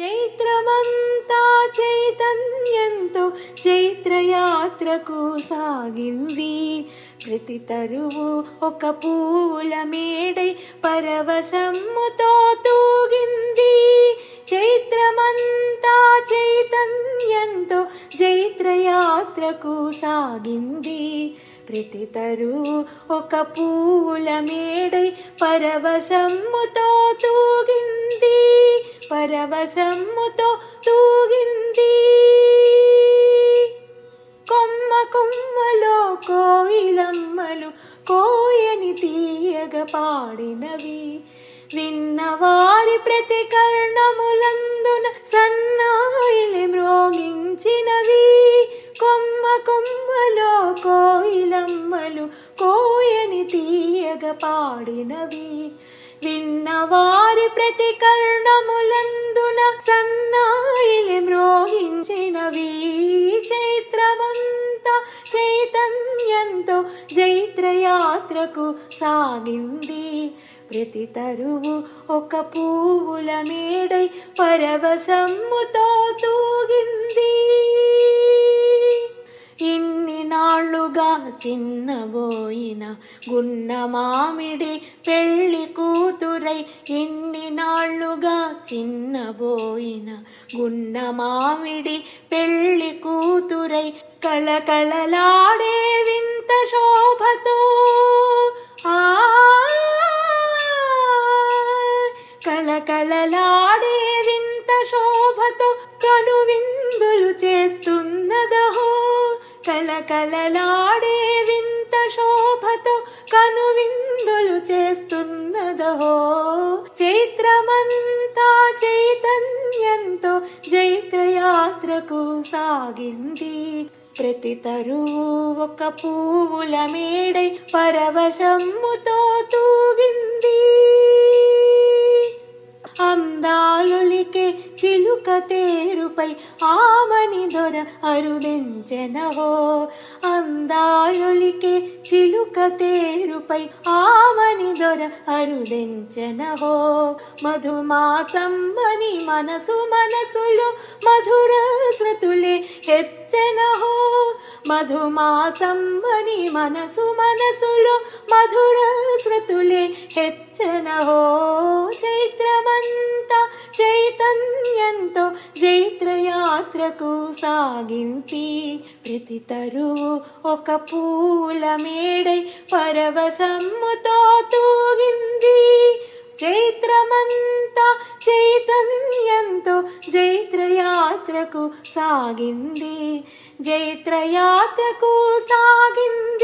చైత్రమంతా చైతన్యంతో చైత్రయాత్రకు సాగింది. ప్రతి తరువు ఒక పూల మేడై పరవశముతో తూగింది. చైత్రమంతా చైతన్యంతో చైత్రయాత్రకు సాగింది. ప్రతి తరువు ఒక పూల మేడై పరవశముతో తూగింది. పరవశముతో తూగింది. కొమ్మ కొమ్మలో కోయిలమ్మలు కోయని తీయగ పాడినవి. విన్నవారి ప్రతి కర్ణములందున సన్నాయిలి మ్రోగించినవి. కొమ్మ కొమ్మలో కోయిలమ్మలు కోయని తీయగ పాడినవి. విన్నవారి ప్రతి కర్ణములందున సన్నాయిలి మ్రోగించినవి. చైత్రమంతా చైతన్యంతో చైత్రయాత్రకు సాగింది. ప్రతి తరువు ఒక పువ్వుల మేడై పరవశముతో తూగింది. ఇన్ని నాళ్ళుగా చిన్నబోయిన గున్న మామిడి పెళ్లి కూతురై, ఇన్ని నాళ్ళుగా చిన్నబోయిన గున్న మామిడి పెళ్లి కూతురై, కళకళలాడే వింత శోభతో కళకళలాడే వింత శోభతో కను విందులు చేస్తున్నదహో. కళకళలాడే వింత శోభతో కను విందులు చేస్తున్నదహో. చైత్రమంతా చైతన్యంతో చైత్రయాత్రకు సాగింది. ప్రతి తరువు ఒక పువ్వుల మేడై పరవశముతో తూగింది. అందాలులికే చిలుక తేరుపై ఆమని దొర అరుదించెనహో. అందాలులికే చిలుక తేరుపై ఆమని దొర అరుదించెనహో. మధుమాసమ్మని మనసు మనసులో మధుర శృతులే హెచ్చెనహో. మధుమాసమ్మని మనసు మనసులో మధుర శృతులే హెచ్చెనహో. చైత్రమంతా చైతన్యంతో చైత్రయాత్రకు సాగింది. ప్రతి తరువు ఒక పూల మేడై పరవశముతో తూగింది. చైత్రమంతా చైతన్యంతో చైత్రయాత్రకు సాగింది. చైత్రయాత్రకు సాగింది.